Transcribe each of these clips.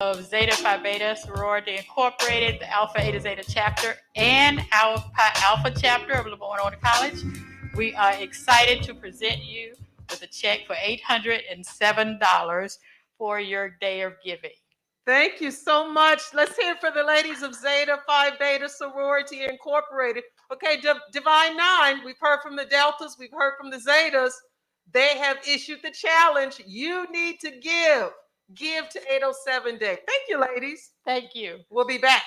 of Zeta Phi Beta Sorority Incorporated, the Alpha Eta Zeta chapter, and our Pi Alpha chapter of LeMoyne-Owen College. We are excited to present you with a check for $807 for your day of giving. Thank you so much. Let's hear it for the ladies of Zeta Phi Beta Sorority Incorporated. Okay, Divine Nine, we've heard from the Deltas, we've heard from the Zetas. They have issued the challenge. You need to give. Give to 807 Day. Thank you, ladies. Thank you. We'll be back.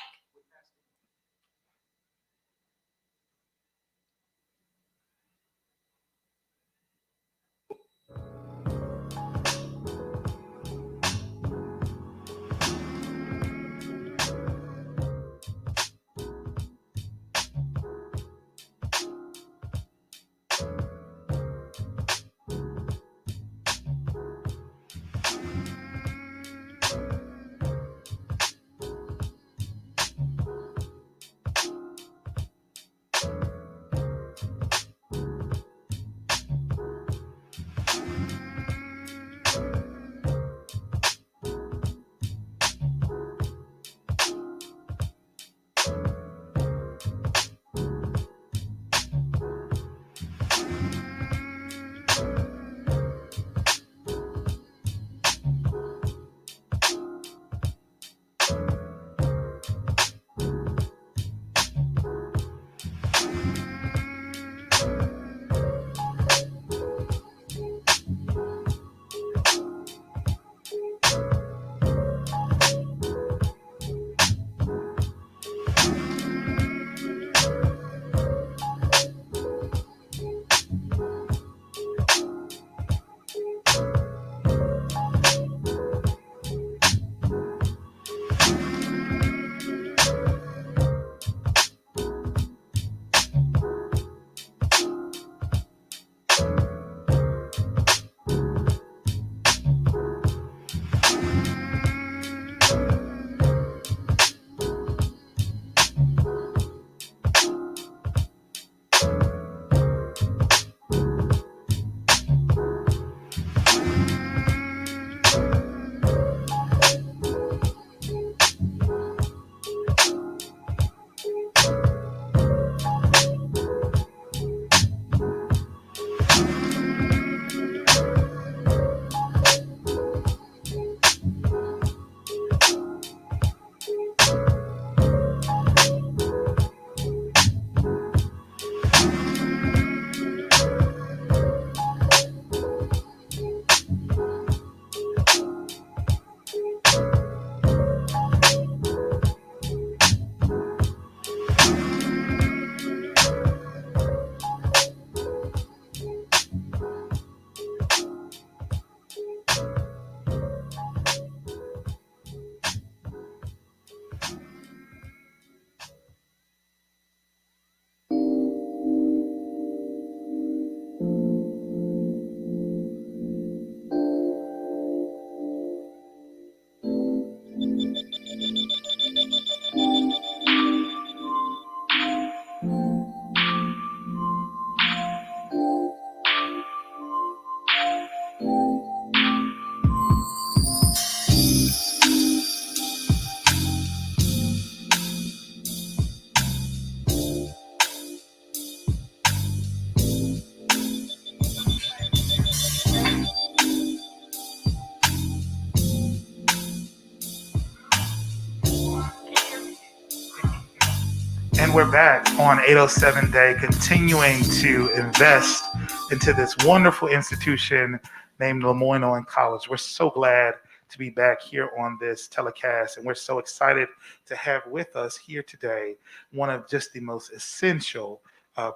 And we're back on 807 Day, continuing to invest into this wonderful institution named LeMoyne-Owen College. We're so glad to be back here on this telecast, and we're so excited to have with us here today one of just the most essential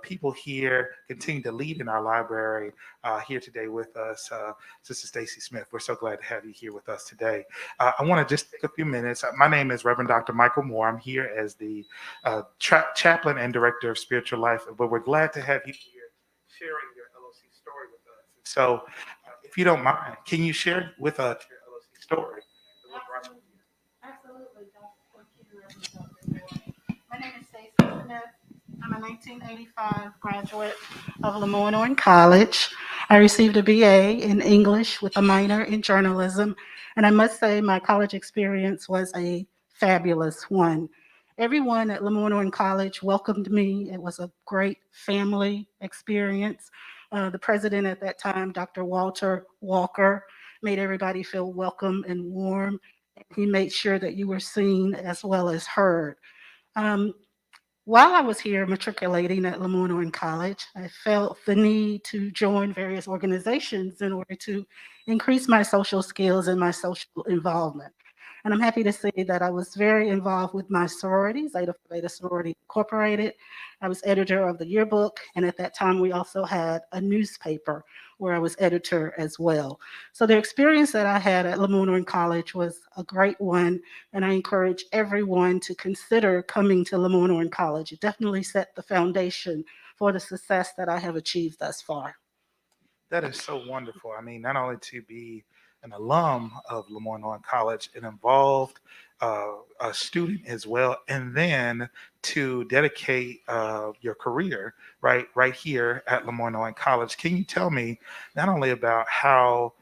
people here, continue to lead in our library here today with us, Sister Stacy Smith. We're so glad to have you here with us today. I want to just take a few minutes. My name is Reverend Dr. Michael Moore. I'm here as the chaplain and director of spiritual life, but we're glad to have you here sharing your LOC story with us. So if you don't mind, can you share with us your LOC story? Absolutely. Thank you, Reverend Dr. Moore. My name is Stacy Smith. I'm a 1985 graduate of LeMoyne-Owen College. I received a BA in English with a minor in journalism, and I must say my college experience was a fabulous one. Everyone at LeMoyne-Owen College welcomed me. It was a great family experience. The president at that time, Dr. Walter Walker, made everybody feel welcome and warm. He made sure that you were seen as well as heard. Um, while I was here matriculating at LeMoyne-Owen College, I felt the need to join various organizations in order to increase my social skills and my social involvement. And I'm happy to say that I was very involved with my sorority, Zeta Phi Beta Sorority Incorporated. I was editor of the yearbook, and at that time we also had a newspaper where I was editor as well. So the experience that I had at LeMoyne-Owen College was a great one, and I encourage everyone to consider coming to LeMoyne-Owen College. It definitely set the foundation for the success that I have achieved thus far. That is so wonderful. I mean, not only to be an alum of LeMoyne-Owen College, an involved a student as well, and then to dedicate your career right here at LeMoyne-Owen College. Can you tell me not only about how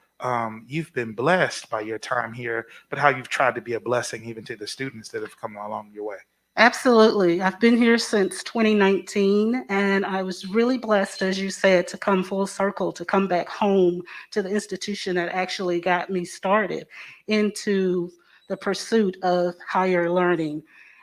you've been blessed by your time here, but how you've tried to be a blessing even to the students that have come along your way? Absolutely. I've been here since 2019, and I was really blessed, as you said, to come full circle, to come back home to the institution that actually got me started into the pursuit of higher learning.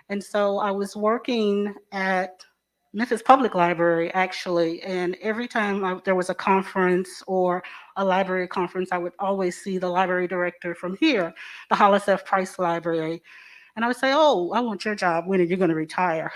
And so I was working at Memphis Public Library, actually, and every time there was a conference or a library conference, I would always see the library director from here, the Hollis F. Price Library. And I would say, "Oh, I want your job. When are you going to retire?"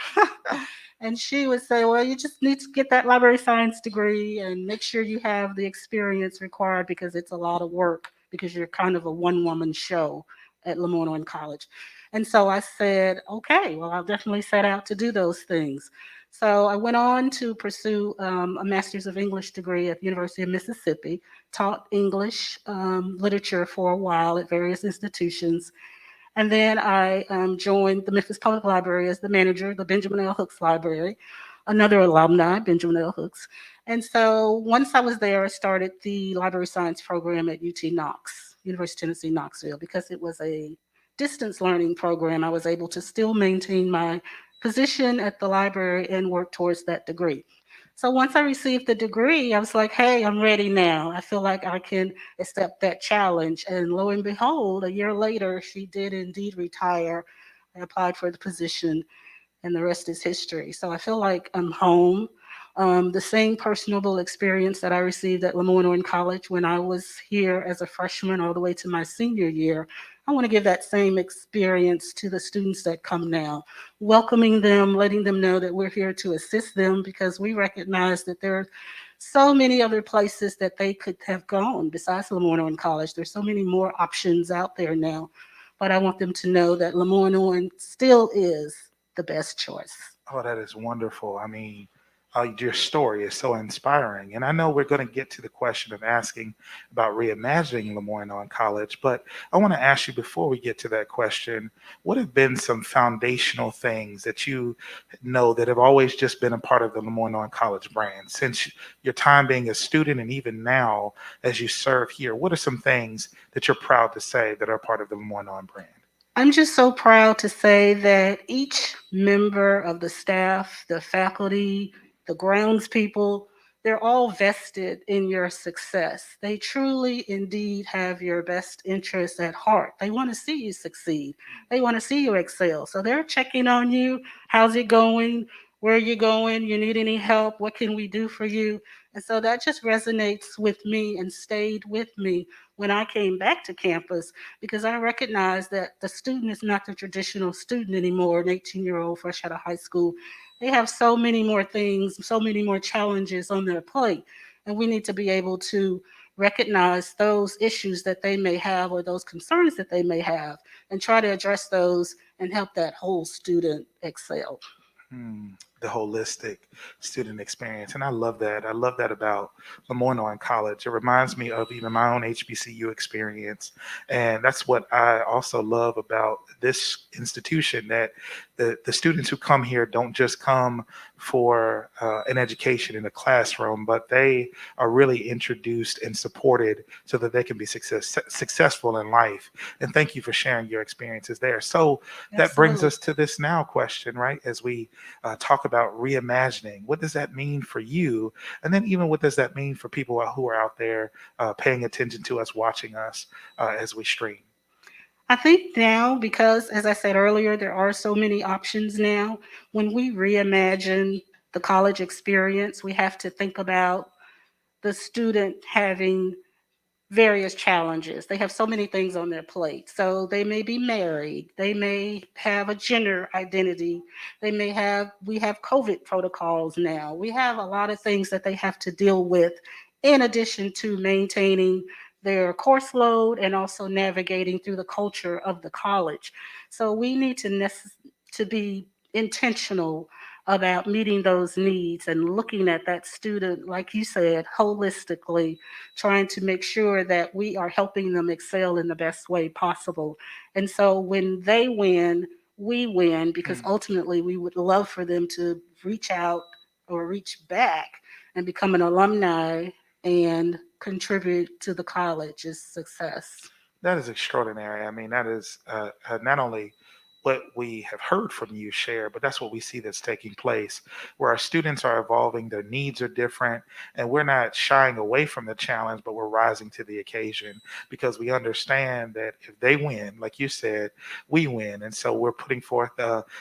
And she would say, "Well, you just need to get that library science degree and make sure you have the experience required because it's a lot of work because you're kind of a one-woman show at LeMoyne-Owen College." And so I said, "Okay, well, I'll definitely set out to do those things." So I went on to pursue a Master's of English degree at the University of Mississippi, taught English literature for a while at various institutions, and then I joined the Memphis Public Library as the manager of the Benjamin L. Hooks Library, another alumni, Benjamin L. Hooks. And so once I was there, I started the library science program at UT Knox, University of Tennessee, Knoxville, because it was a distance learning program. I was able to still maintain my position at the library and work towards that degree. So once I received the degree, I was like, hey, I'm ready now. I feel like I can accept that challenge. And lo and behold, a year later, she did indeed retire. I applied for the position, and the rest is history. So I feel like I'm home. The same personable experience that I received at LeMoyne-Owen College when I was here as a freshman all the way to my senior year, I want to give that same experience to the students that come now, welcoming them, letting them know that we're here to assist them because we recognize that there are so many other places that they could have gone besides LeMoyne-Owen College. There's so many more options out there now, but I want them to know that LeMoyne-Owen still is the best choice. Oh, that is wonderful. I mean, your story is so inspiring. And I know we're going to get to the question of asking about reimagining LeMoyne-Owen College, but I want to ask you before we get to that question, what have been some foundational things that you know that have always just been a part of the LeMoyne-Owen College brand since your time being a student and even now as you serve here? What are some things that you're proud to say that are part of the LeMoyne-Owen brand? I'm just so proud to say that each member of the staff, the faculty, the grounds people, they're all vested in your success. They truly indeed have your best interests at heart. They want to see you succeed. They want to see you excel. So they're checking on you. How's it going? Where are you going? You need any help? What can we do for you? And so that just resonates with me and stayed with me when I came back to campus because I recognize that the student is not the traditional student anymore, an 18-year-old fresh out of high school. They have so many more things, so many more challenges on their plate. And we need to be able to recognize those issues that they may have or those concerns that they may have and try to address those and help that whole student excel. Hmm. the holistic student experience. And I love that. I love that about LeMoyne-Owen College. It reminds me of even my own HBCU experience. And that's what I also love about this institution, that the students who come here don't just come for an education in a classroom, but they are really introduced and supported so that they can be successful in life. And thank you for sharing your experiences there. So that brings Absolutely. us to this now question, right? As we talk about reimagining, what does that mean for you? And then even what does that mean for people who are out there paying attention to us, watching us as we stream? I think now, because as I said earlier, there are so many options now, when we reimagine the college experience, we have to think about the student having various challenges. They have so many things on their plate. So they may be married, they may have a gender identity, we have COVID protocols now. We have a lot of things that they have to deal with in addition to maintaining their course load and also navigating through the culture of the college. So we need to be intentional about meeting those needs and looking at that student, like you said, holistically, trying to make sure that we are helping them excel in the best way possible. And so when they win, we win, because ultimately we would love for them to reach out or reach back and become an alumni and contribute to the college's success. That is extraordinary. I mean, that is not only what we have heard from you share, but that's what we see that's taking place, where our students are evolving, their needs are different, and we're not shying away from the challenge, but we're rising to the occasion because we understand that if they win, like you said, we win. And so we're putting forth,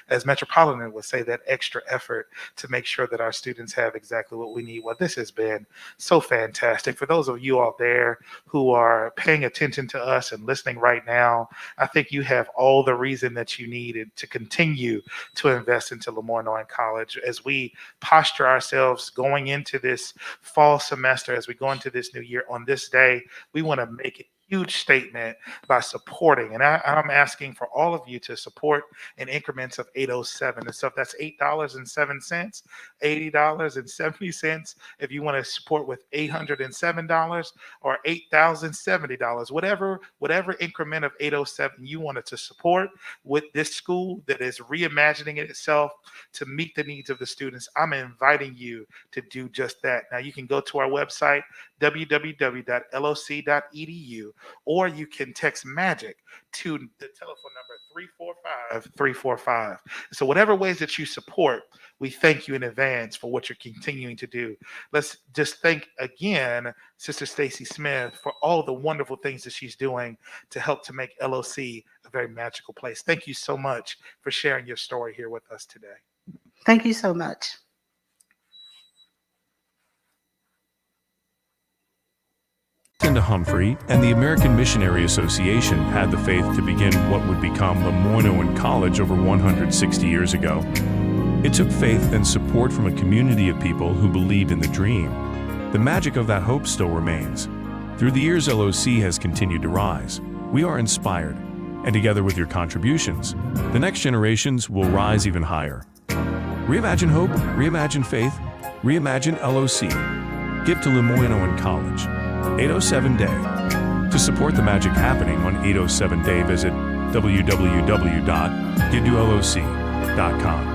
as Metropolitan would say, that extra effort to make sure that our students have exactly what we need. Well, this has been so fantastic. For those of you out there who are paying attention to us and listening right now, I think you have all the reason that you needed to continue to invest into LeMoyne-Owen College as we posture ourselves going into this fall semester, as we go into this new year. On this day, we want to make a huge statement by supporting, and I'm asking for all of you to support in increments of 807. And so if that's $8.07, $80.70, if you want to support with $807 or $8,070, whatever increment of 807 you wanted to support with this school that is reimagining itself to meet the needs of the students, I'm inviting you to do just that. Now you can go to our website, www.loc.edu, or you can text MAGIC to the telephone number 345-345. So whatever ways that you support, we thank you in advance for what you're continuing to do. Let's just thank again Sister Stacy Smith for all the wonderful things that she's doing to help to make LOC a very magical place. Thank you so much for sharing your story here with us today. Thank you so much. Into Humphrey and the American Missionary Association had the faith to begin what would become LeMoyne-Owen College over 160 years ago. It took faith and support from a community of people who believed in the dream. The magic of that hope still remains. Through the years, LOC has continued to rise. We are inspired, and together with your contributions, the next generations will rise even higher. Reimagine hope, reimagine faith, reimagine LOC. Give to LeMoyne-Owen College. 807 Day. To support the magic happening on 807 Day, visit www.giveToLOC.com.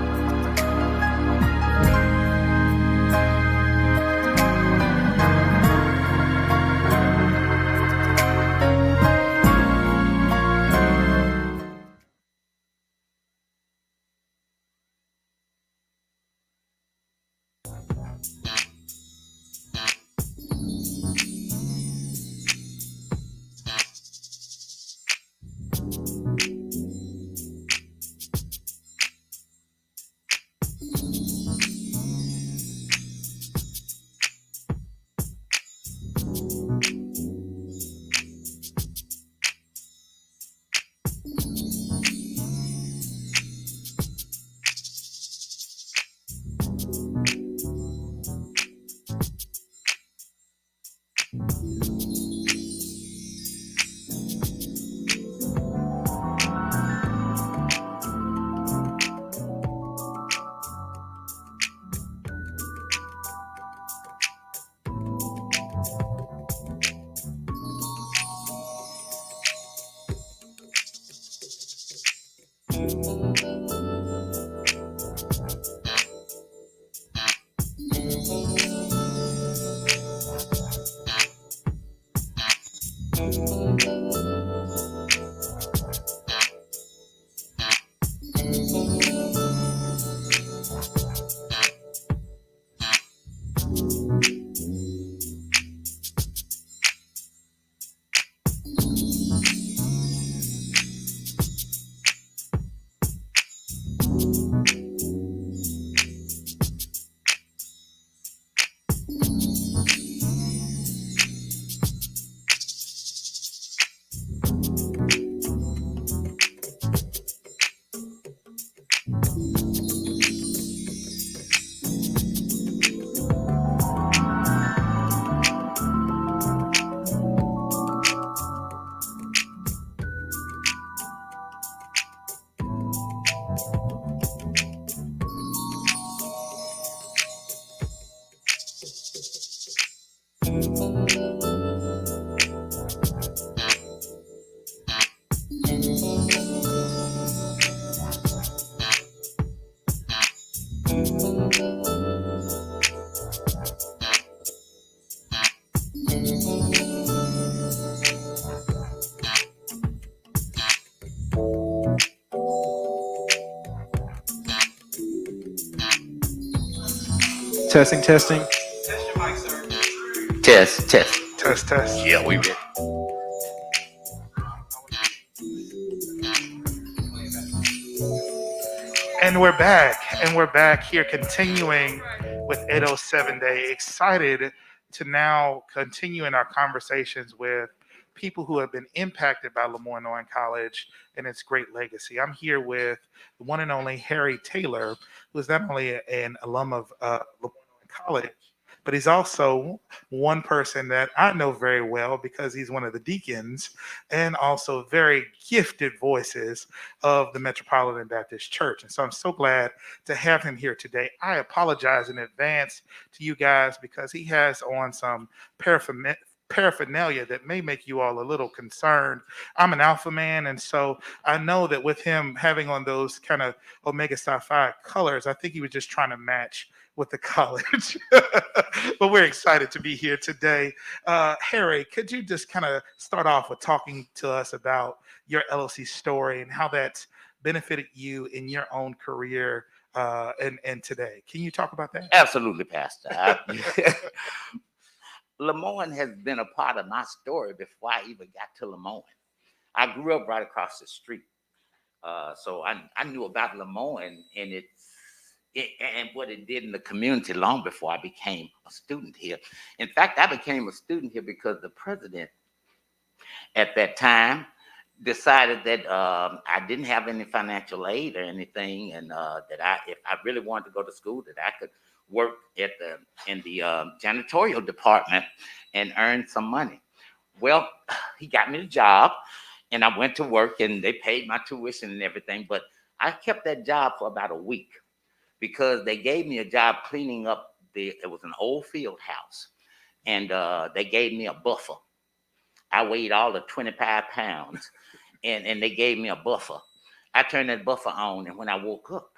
Testing, testing. Test, test. Test, test. Yeah, we ready. And we're back. And we're back here continuing with 807 Day. Excited to now continue in our conversations with people who have been impacted by LeMoyne-Owen College and its great legacy. I'm here with the one and only Harry Taylor, who is not only an alum of LeMoyne-Owen College, but he's also one person that I know very well because he's one of the deacons and also very gifted voices of the Metropolitan Baptist Church. And so I'm so glad to have him here today. I apologize in advance to you guys because he has on some paraphernalia that may make you all a little concerned. I'm an alpha man, and so I know that with him having on those kind of Omega Psi Phi colors, I think he was just trying to match with the college. But we're excited to be here today. Harry, could you just kind of start off with talking to us about your LOC story and how that's benefited you in your own career and today? Can you talk about that? Absolutely, Pastor. LeMoyne has been a part of my story before I even got to LeMoyne. I grew up right across the street. So I knew about LeMoyne and and what it did in the community long before I became a student here. In fact, I became a student here because the president at that time decided that I didn't have any financial aid or anything, and that if I really wanted to go to school, that I could work in the janitorial department and earn some money. Well, he got me the job, and I went to work, and they paid my tuition and everything. But I kept that job for about a week because they gave me a job cleaning up it was an old field house, and they gave me a buffer. I weighed all of 25 pounds, and they gave me a buffer. I turned that buffer on, and when I woke up,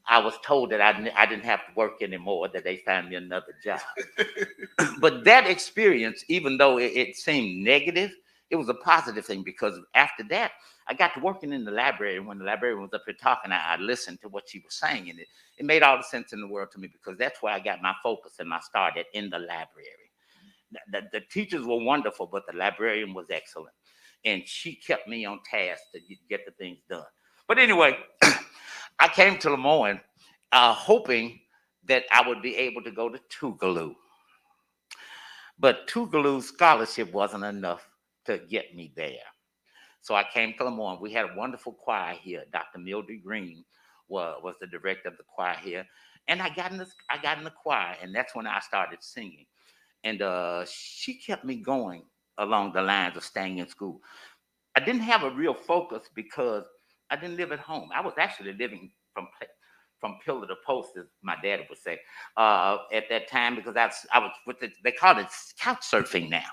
I was told that I didn't have to work anymore, that they found me another job. But that experience, even though it seemed negative, it was a positive thing because after that, I got to working in the library. And when the librarian was up here talking, I listened to what she was saying. And it made all the sense in the world to me because that's where I got my focus and my start in the library. The teachers were wonderful, but the librarian was excellent. And she kept me on task to get the things done. But anyway, I came to LeMoyne hoping that I would be able to go to Tougaloo. But Tougaloo's scholarship wasn't enough to get me there. So I came to LeMoyne. We had a wonderful choir here. Dr. Mildred Green was the director of the choir here. And I got in the choir, and that's when I started singing. And she kept me going along the lines of staying in school. I didn't have a real focus because I didn't live at home. I was actually living from pillar to post, as my daddy would say, at that time because I was they call it couch surfing now.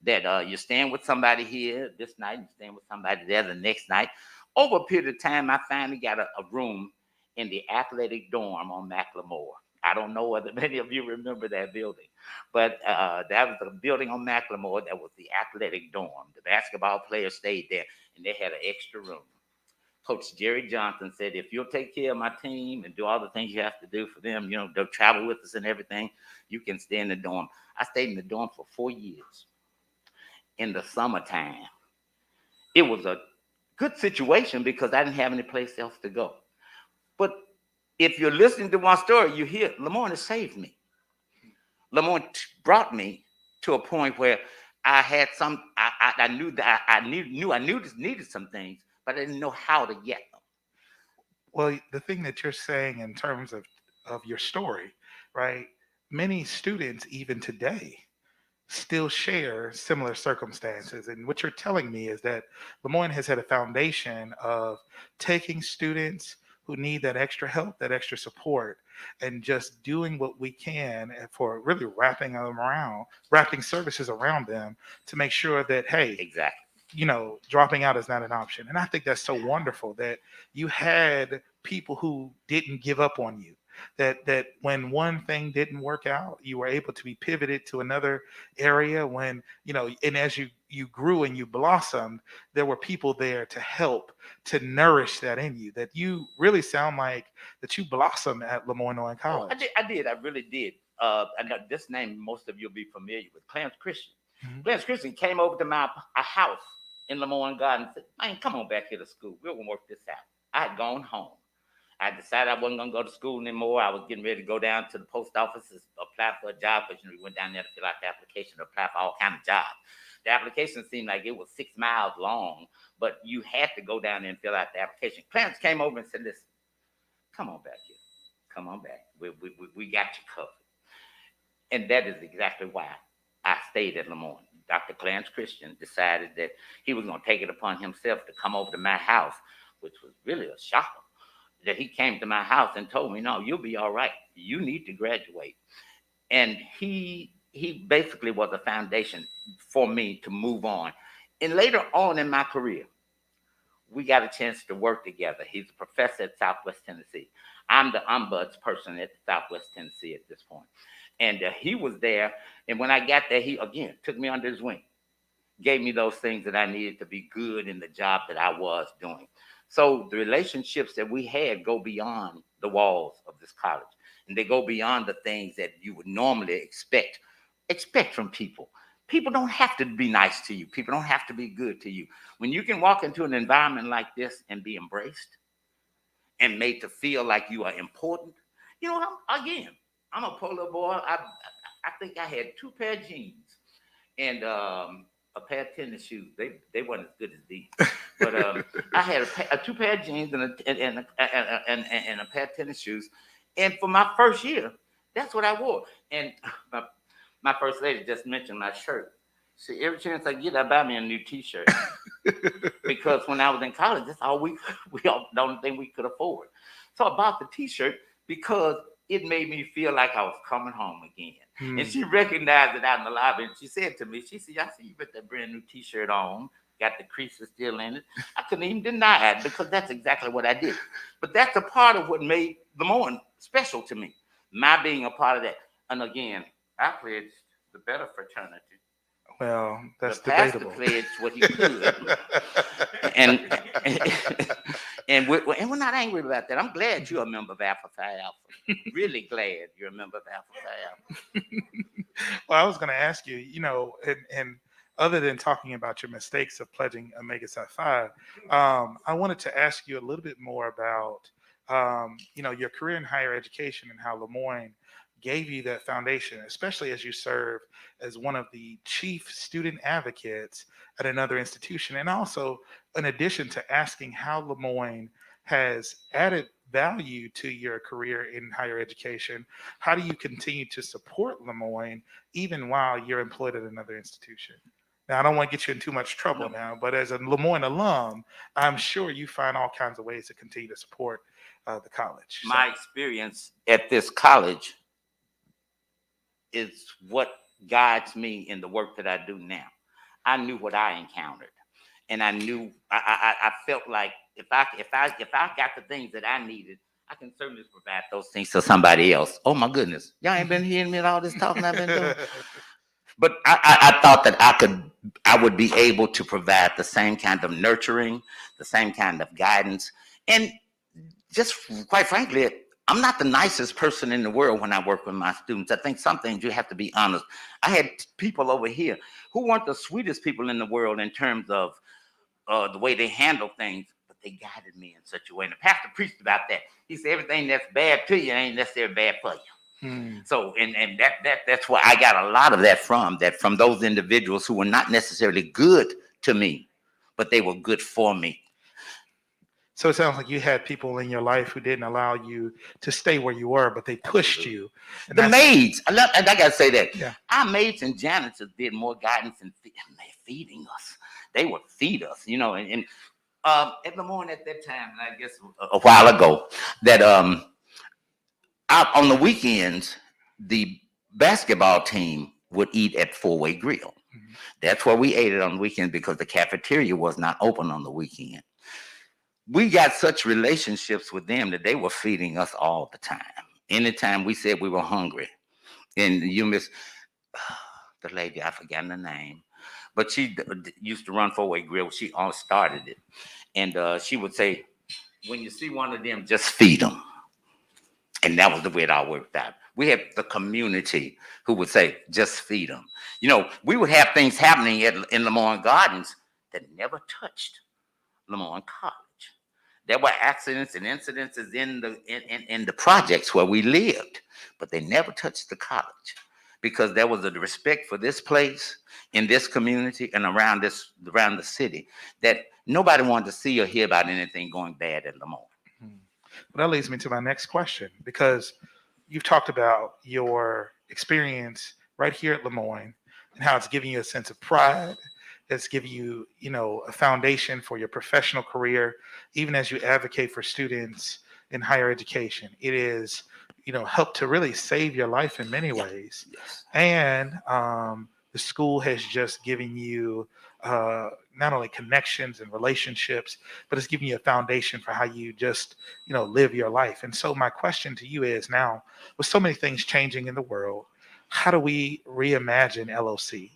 that you're staying with somebody here this night, you're staying with somebody there the next night. Over a period of time, I finally got a room in the athletic dorm on McLemore. I don't know whether many of you remember that building, but that was the building on McLemore that was the athletic dorm. The basketball players stayed there, and they had an extra room. Coach Jerry Johnson said, if you'll take care of my team and do all the things you have to do for them, you know, they'll travel with us and everything, you can stay in the dorm. I stayed in the dorm for 4 years in the summertime. It was a good situation because I didn't have any place else to go. But if you're listening to my story, you hear LeMoyne has saved me. LeMoyne brought me to a point where I had some, I knew that I needed some things, but I didn't know how to get them. Well, the thing that you're saying in terms of your story, right? Many students, even today, still share similar circumstances. And what you're telling me is that LeMoyne has had a foundation of taking students who need that extra help, that extra support, and just doing what we can for really wrapping services around them to make sure that, hey, Exactly. you know, dropping out is not an option. And I think that's so wonderful that you had people who didn't give up on you. That when one thing didn't work out, you were able to be pivoted to another area when, you know, and as you grew and you blossomed, there were people there to help, to nourish that in you. That you really sound like that you blossomed at LeMoyne-Owen Oh, College. I did. I really did. I know this name most of you will be familiar with, Clarence Christian. Mhm. Clarence Christian came over to my house in LeMoyne Garden and said, man, come on back here to school. We're going to work this out. I had gone home. I decided I wasn't going to go to school anymore. I was getting ready to go down to the post office and apply for a job, because we went down there to fill out the application to apply for all kinds of jobs. The application seemed like it was 6 miles long, but you had to go down there and fill out the application. Clarence came over and said, listen, come on back here. Come on back. We got you covered. And that is exactly why I stayed at LeMoyne. Dr. Clarence Christian decided that he was going to take it upon himself to come over to my house, which was really a shocker. That he came to my house and told me, no, you'll be all right. You need to graduate. And he basically was a foundation for me to move on. And later on in my career, we got a chance to work together. He's a professor at Southwest Tennessee. I'm the ombuds person at Southwest Tennessee at this point. And he was there. And when I got there, he, again, took me under his wing, gave me those things that I needed to be good in the job that I was doing. So the relationships that we had go beyond the walls of this college, and they go beyond the things that you would normally expect from people. People don't have to be nice to you. People don't have to be good to you. When you can walk into an environment like this and be embraced and made to feel like you are important, you know, I'm a poor little boy. I think I had 2 pair of jeans and a pair of tennis shoes. They weren't as good as these, but I had a 2 pair of jeans and a pair of tennis shoes. And for my first year, that's what I wore. And my first lady just mentioned my shirt. See, every chance I get, I buy me a new T-shirt because when I was in college, that's all the only thing we could afford. So I bought the T-shirt because it made me feel like I was coming home again. And she recognized it out in the lobby, and she said to me, she said, I see you with that brand new T-shirt on, got the creases still in it. I couldn't even deny it because that's exactly what I did. But that's a part of what made LeMoyne special to me, my being a part of that. And again, I pledged the better fraternity. Well, that's the pastor debatable. pledged what he could. And we're not angry about that. I'm glad you're a member of Alpha Phi Alpha. Really glad you're a member of Alpha Phi Alpha. Well, I was going to ask you, you know, and other than talking about your mistakes of pledging Omega Psi Phi, I wanted to ask you a little bit more about, you know, your career in higher education and how LeMoyne gave you that foundation, especially as you serve as one of the chief student advocates at another institution. And also, in addition to asking how LeMoyne has added value to your career in higher education, how do you continue to support LeMoyne even while you're employed at another institution? Now, I don't want to get you in too much trouble now, but as a LeMoyne alum, I'm sure you find all kinds of ways to continue to support the college. My experience at this college is what guides me in the work that I do now. I knew what I encountered, and I knew I felt like if I got the things that I needed, I can certainly provide those things to somebody else. Oh my goodness, y'all ain't been hearing me all this talking I've been doing. But I thought that I would be able to provide the same kind of nurturing, the same kind of guidance, and just quite frankly, I'm not the nicest person in the world when I work with my students. I think some things you have to be honest. I had people over here who weren't the sweetest people in the world in terms of the way they handle things, but they guided me in such a way. And the pastor preached about that. He said everything that's bad to you ain't necessarily bad for you. So, and that's why I got a lot of that from those individuals who were not necessarily good to me, but they were good for me. So it sounds like you had people in your life who didn't allow you to stay where you were, but they pushed you. And the maids, and I gotta say that. Yeah. Our maids and janitors did more guidance and feeding us. They would feed us, you know. And at LeMoyne at that time, and I guess a while ago, that out on the weekends, the basketball team would eat at Four-Way Grill. That's where we ate it on the weekend because the cafeteria was not open on the weekend. We got such relationships with them that they were feeding us all the time. Anytime we said we were hungry, and you miss the lady, I forgot her name, but she used to run Four-Way Grill. She all started it, and she would say, "When you see one of them, just feed them." And that was the way it all worked out. We had the community who would say, "Just feed them." You know, we would have things happening in LeMoyne Gardens that never touched LeMoyne College. There were accidents and incidences in the projects where we lived, but they never touched the college because there was a respect for this place, in this community, and around the city that nobody wanted to see or hear about anything going bad at LeMoyne. Well, that leads me to my next question, because you've talked about your experience right here at LeMoyne and how it's giving you a sense of pride. It's giving you, you know, a foundation for your professional career, even as you advocate for students in higher education. It is, you know, helped to really save your life in many ways. Yes. And the school has just given you not only connections and relationships, but it's giving you a foundation for how you just, you know, live your life. And so my question to you is, now, with so many things changing in the world, how do we reimagine LOC?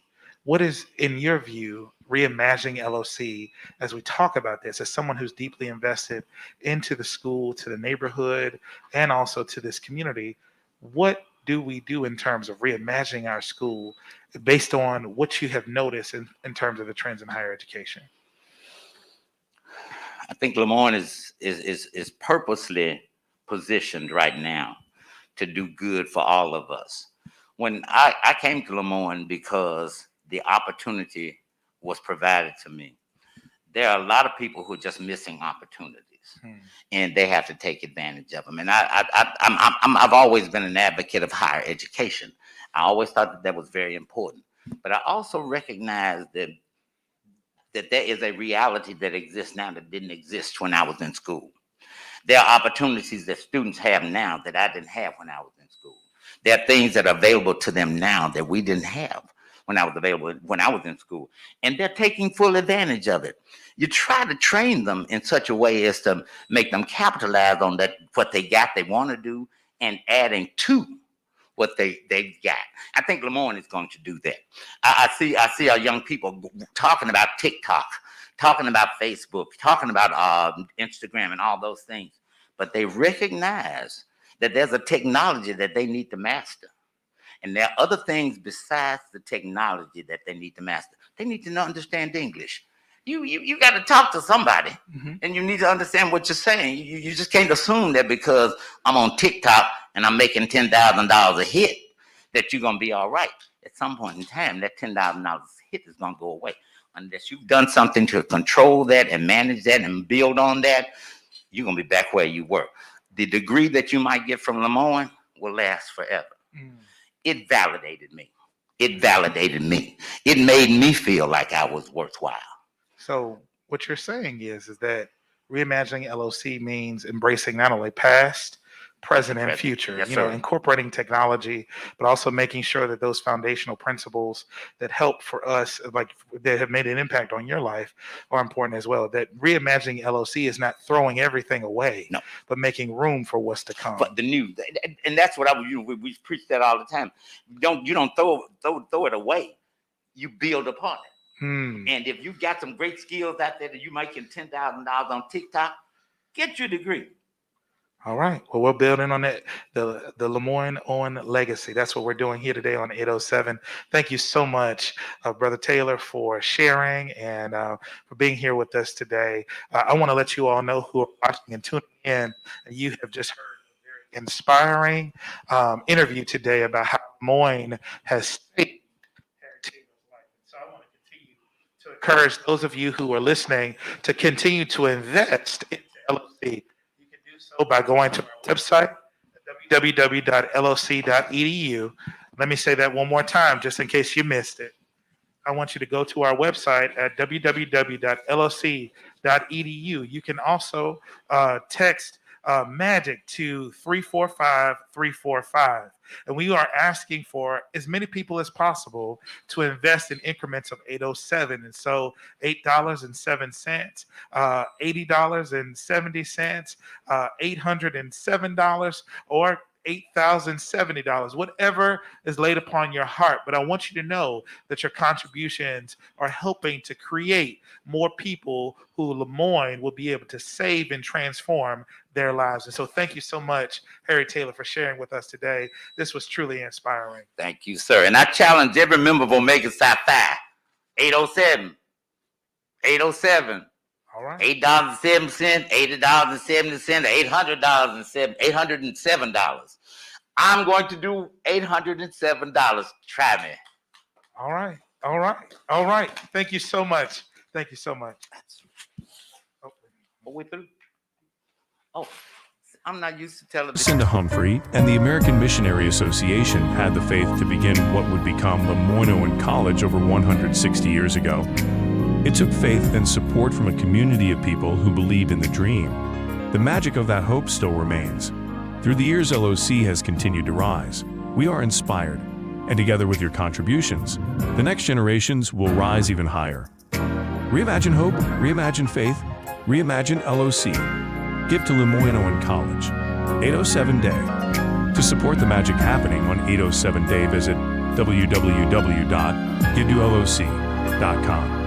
What is, in your view, reimagining LOC as we talk about this, as someone who's deeply invested into the school, to the neighborhood, and also to this community? What do we do in terms of reimagining our school based on what you have noticed in terms of the trends in higher education? I think LeMoyne is purposely positioned right now to do good for all of us. When I came to LeMoyne because the opportunity was provided to me. There are a lot of people who are just missing opportunities, and they have to take advantage of them. And I've always been an advocate of higher education. I always thought that was very important. But I also recognize that there is a reality that exists now that didn't exist when I was in school. There are opportunities that students have now that I didn't have when I was in school. There are things that are available to them now that we didn't have when I was in school. And they're taking full advantage of it. You try to train them in such a way as to make them capitalize on that, what they got, they want to do, and adding to what they got. I think LeMoyne is going to do that. I see our young people talking about TikTok, talking about Facebook, talking about Instagram and all those things. But they recognize that there's a technology that they need to master. And there are other things besides the technology that they need to master. They need to understand English. You got to talk to somebody, and you need to understand what you're saying. You just can't assume that because I'm on TikTok and I'm making $10,000 a hit that you're gonna be all right. At some point in time, that $10,000 hit is gonna go away unless you've done something to control that and manage that and build on that. You're gonna be back where you were. The degree that you might get from LeMoyne will last forever. It validated me. It validated me. It made me feel like I was worthwhile. So what you're saying is that reimagining LOC means embracing not only past, present, and Present. future. Yes, You know, sir. incorporating technology, but also making sure that those foundational principles that help for us, like that have made an impact on your life, are important as well. That reimagining LOC is not throwing everything away, No. but making room for what's to come. But the new, and that's what we preach that all the time. You don't throw it away. You build upon it. And if you got some great skills out there that you making $10,000 on TikTok, get your degree. All right. Well, we're building on it, the LeMoyne-Owen legacy. That's what we're doing here today on 807. Thank you so much, Brother Taylor, for sharing and for being here with us today. I want to let you all know who are watching and tuning in. You have just heard a very inspiring interview today about how LeMoyne has shaped Harry Taylor's life. So I want to continue to encourage those of you who are listening to continue to invest in LOC. So by going to our website, www.loc.edu. Let me say that one more time, just in case you missed it. I want you to go to our website at www.loc.edu. You can also text MAGIC to 345-345. And we are asking for as many people as possible to invest in increments of 807. And so $8.07, $80.70, $807, or $8,070, whatever is laid upon your heart. But I want you to know that your contributions are helping to create more people who LeMoyne will be able to save and transform their lives. And so thank you so much, Harry Taylor, for sharing with us today. This was truly inspiring. Thank you, sir. And I challenge every member of Omega Psi Phi, 807, 807. All right. $8.07, $80.70, $807. I'm going to do $807. Try me. All right. All right. All right. Thank you so much. Thank you so much. Are we through? Oh, I'm not used to television. Cinda Humphrey and the American Missionary Association had the faith to begin what would become LeMoyne-Owen College over 160 years ago. It took faith and support from a community of people who believed in the dream. The magic of that hope still remains. Through the years, LOC has continued to rise. We are inspired, and together with your contributions, the next generations will rise even higher. Reimagine hope, reimagine faith, reimagine LOC. Give to LeMoyne-Owen College. 807 Day. To support the magic happening on 807 Day, visit www.givetoloc.com.